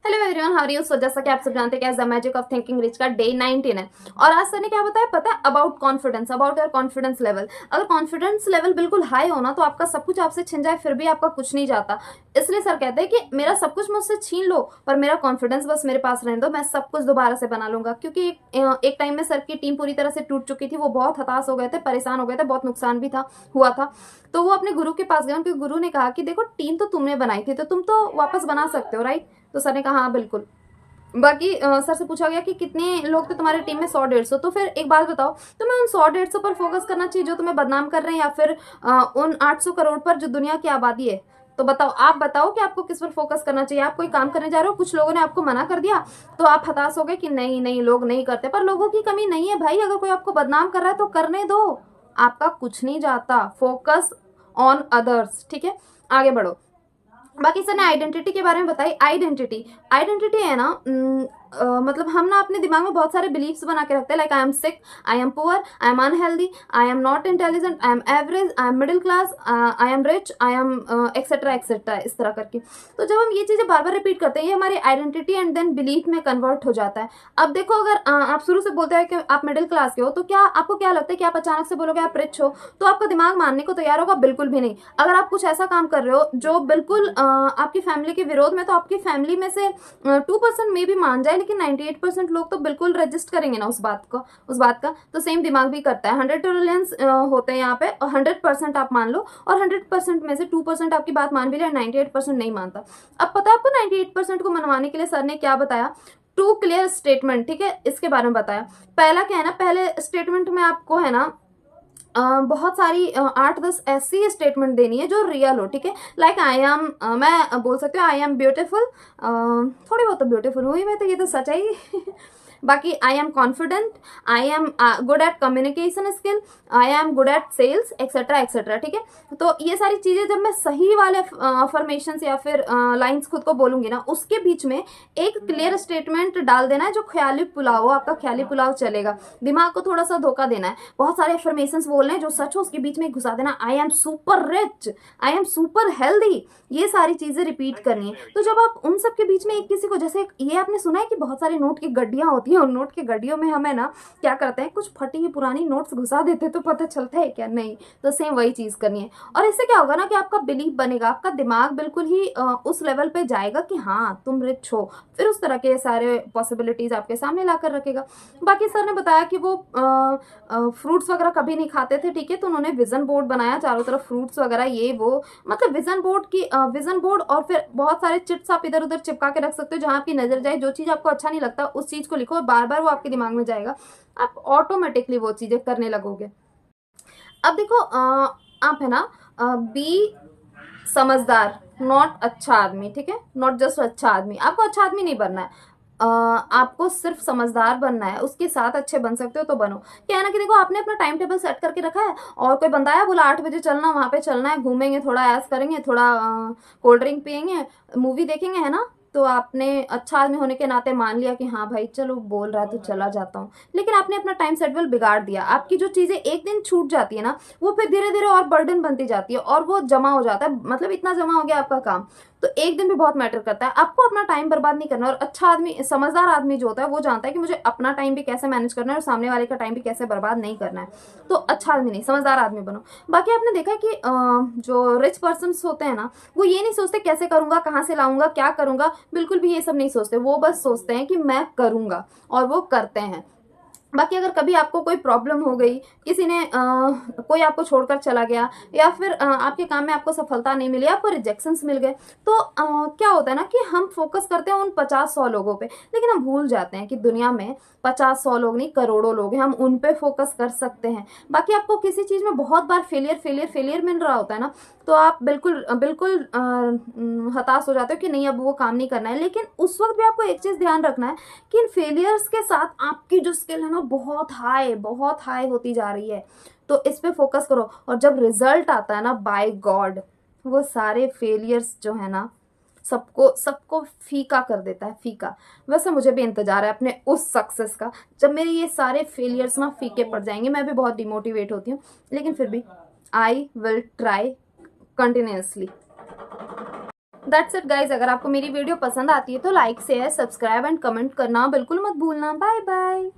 Hello everyone, how are you. So जैसा कि आप सब जानते हैं कि आज the magic of thinking rich का डे 19 है। और आज सर ने क्या बताया पता है? About confidence, about your confidence level. अगर कॉन्फिडेंस लेवल बिल्कुल हाई हो ना तो आपका सब कुछ आपसे छिन जाए फिर भी आपका कुछ नहीं जाता। इसलिए सर कहते हैं कि मेरा सब कुछ मुझसे छीन लो पर मेरा कॉन्फिडेंस बस मेरे पास रहने दो, मैं सब कुछ दोबारा से बना लूंगा। क्योंकि एक टाइम में सर की टीम पूरी तरह से टूट चुकी थी, वो बहुत हताश हो गए थे, परेशान हो गए थे, बहुत नुकसान भी था हुआ था। तो वो अपने गुरु के पास गए, उनके गुरु ने कहा कि देखो टीम तो तुमने बनाई थी तो तुम तो वापस बना सकते हो, राइट। तो सर ने कहा हाँ बिल्कुल। बाकी सर से पूछा गया कि कितने लोग थे तुम्हारी टीम में, 100-150। तो फिर एक बात बताओ, तुम्हें उन 100-150 पर फोकस करना चाहिए जो तुम्हें बदनाम कर रहे हैं, या फिर उन 800 करोड़ पर जो दुनिया की आबादी है। तो बताओ, आप बताओ कि आपको किस पर फोकस करना चाहिए। आप कोई काम करने जा रहे हो, कुछ लोगों ने आपको मना कर दिया तो आप हताश हो गए कि नहीं नहीं लोग नहीं करते, पर लोगों की कमी नहीं है भाई। अगर कोई आपको बदनाम कर रहा है तो करने दो, आपका कुछ नहीं जाता। फोकस ऑन अदर्स, ठीक है। आगे बढ़ो। बाकी सर ने आइडेंटिटी के बारे में बताई। आइडेंटिटी आइडेंटिटी है ना, मतलब हम ना अपने दिमाग में बहुत सारे बिलीव्स बना के रखते हैं, like I am sick, I am poor, I am unhealthy, I am not intelligent, I am average, I am middle class, I am rich, I am etcetera etcetera, इस तरह करके। तो जब हम ये चीजें बार बार रिपीट करते हैं ये हमारी आइडेंटिटी एंड देन बिलीफ में कन्वर्ट हो जाता है। अब देखो, अगर आप शुरू से बोलते हैं कि आप मिडिल क्लास के हो तो क्या आपको क्या लगता है कि आप अचानक से बोलोगे आप रिच हो तो आपका दिमाग मानने को तैयार होगा? बिल्कुल भी नहीं। अगर आप कुछ ऐसा काम कर रहे हो जो बिल्कुल आपकी फैमिली के विरोध में, तो आपकी फैमिली में से 2% में भी मान जाए, लेकिन 98% लोग तो बिल्कुल रजिस्ट करेंगे ना उस बात का। तो सेम दिमाग भी करता है। 100 ट्रिलियंस होते हैं यहाँ पे, और 100% आप मान लो, और 100% में से 2% आपकी बात मान भी रहे, 98% नहीं मानता। अब पता है आपको 98% को मनवाने के लिए सर ने क्या बताया? टू क्लियर स्टेटमेंट, ठीक है, इसके बारे में बताया। पहला क्या है ना, पहले स्टेटमेंट में आपको है ना बहुत सारी 8-10 ऐसी स्टेटमेंट देनी है जो रियल हो, ठीक है। लाइक आई एम, मैं बोल सकती हूँ आई एम ब्यूटिफुल, थोड़ी बहुत तो ब्यूटीफुल हुई मैं, तो ये तो सच है ही। बाकी I am confident, I am good at communication skill, I am good at sales, etcetera etcetera, ठीक है। तो ये सारी चीजें जब मैं सही वाले अफर्मेशन या फिर लाइंस खुद को बोलूंगी ना, उसके बीच में एक क्लियर स्टेटमेंट डाल देना है जो ख्याली पुलाव हो, आपका ख्याली पुलाव चलेगा। दिमाग को थोड़ा सा धोखा देना है। बहुत सारे अफर्मेशन बोलने हैं जो सच हो उसके बीच में घुसा देना। I am super rich, I am super healthy, ये सारी चीजें रिपीट करनी है। तो जब आप उन सब के बीच में एक किसी को, जैसे ये आपने सुना है कि बहुत सारी नोट की गड्डियां होती हैं, उन नोट की गड्डियों में हमें ना क्या करते हैं, कुछ फटी हुई पुरानी नोट्स घुसा देते हैं, तो पता चलता है क्या? नहीं। तो सेम वही चीज करनी है। और इससे क्या होगा ना कि आपका बिलीफ बनेगा, आपका दिमाग बिल्कुल ही उस लेवल पे जाएगा कि हाँ तुम रिच हो। फिर उस तरह के सारे पॉसिबिलिटीज आपके सामने ला कर रखेगा। बाकी सर ने बताया कि वो फ्रूट्स वगैरह कभी नहीं खाते थे, ठीक है। तो उन्होंने विजन बोर्ड बनाया, चारों तरफ फ्रूट्स वगैरह ये वो, मतलब विजन बोर्ड, और फिर बहुत सारे चिट्स आप इधर उधर चिपका के रख सकते हो, जहां आपकी नजर जाए, जो चीज आपको अच्छा नहीं लगता उस चीज को लिखो, और बार बार वो आपके दिमाग में जाएगा, आप ऑटोमेटिकली वो चीजें करने लगोगे। अब देखो, आप है ना, बी समझदार, नॉट अच्छा आदमी, ठीक है। नॉट जस्ट अच्छा आदमी, आपको अच्छा आदमी नहीं बनना है, आपको सिर्फ समझदार बनना है। उसके साथ अच्छे बन सकते हो तो बनो। क्या है ना कि देखो, आपने अपना टाइम टेबल सेट करके रखा है और कोई बंदा आया बोला 8 बजे चलना, वहां पे चलना है, घूमेंगे, थोड़ा ऐस करेंगे, थोड़ा कोल्ड ड्रिंक पियेंगे, मूवी देखेंगे, है ना। तो आपने अच्छा आदमी होने के नाते मान लिया कि हाँ भाई चलो बोल रहा है तो चला जाता हूँ, लेकिन आपने अपना टाइम शेड्यूल बिगाड़ दिया। आपकी जो चीजें एक दिन छूट जाती है ना, वो फिर धीरे धीरे और बर्डन बनती जाती है, और वो जमा हो जाता है, मतलब इतना जमा हो गया आपका काम। तो एक दिन भी बहुत मैटर करता है। आपको अपना टाइम बर्बाद नहीं करना। और अच्छा आदमी, समझदार आदमी जो होता है वो जानता है कि मुझे अपना टाइम भी कैसे मैनेज करना है और सामने वाले का टाइम भी कैसे बर्बाद नहीं करना है। तो अच्छा आदमी नहीं, समझदार आदमी बनो। बाकी आपने देखा है कि जो रिच पर्सन होते हैं ना, वो ये नहीं सोचते कैसे करूंगा, कहाँ से लाऊंगा, क्या करूंगा, बिल्कुल भी ये सब नहीं सोचते। वो बस सोचते हैं कि मैं करूंगा, और वो करते हैं। बाकी अगर कभी आपको कोई प्रॉब्लम हो गई, किसी ने कोई आपको छोड़कर चला गया, या फिर आपके काम में आपको सफलता नहीं मिली, आपको रिजेक्शंस मिल गए, तो क्या होता है ना कि हम फोकस करते हैं उन 50-100 लोगों पे, लेकिन हम भूल जाते हैं कि दुनिया में 50-100 लोग नहीं, करोड़ों लोग हैं, हम उन पे फोकस कर सकते हैं। बाकी आपको किसी चीज में बहुत बार फेलियर फेलियर फेलियर मिल रहा होता है ना, तो आप बिल्कुल बिल्कुल हताश हो जाते हो कि नहीं अब वो काम नहीं करना है। लेकिन उस वक्त भी आपको एक चीज ध्यान रखना है कि इन फेलियर्स के साथ आपकी जो स्किल है ना बहुत हाई होती जा रही है। तो इस पे फोकस करो, और जब रिजल्ट आता है ना, बाय गॉड, वो सारे फेलियर्स जो है ना, सबको सबको फीका कर देता है, फीका। वैसे मुझे भी इंतजार है अपने उस सक्सेस का, जब मेरे ये सारे फेलियर्स ना फीके पड़ जाएंगे। मैं भी बहुत डिमोटिवेट होती हूँ, लेकिन फिर भी I will try continuously. That's it guys. अगर आपको मेरी वीडियो पसंद आती है तो like share subscribe and comment करना बिल्कुल मत भूलना। Bye bye.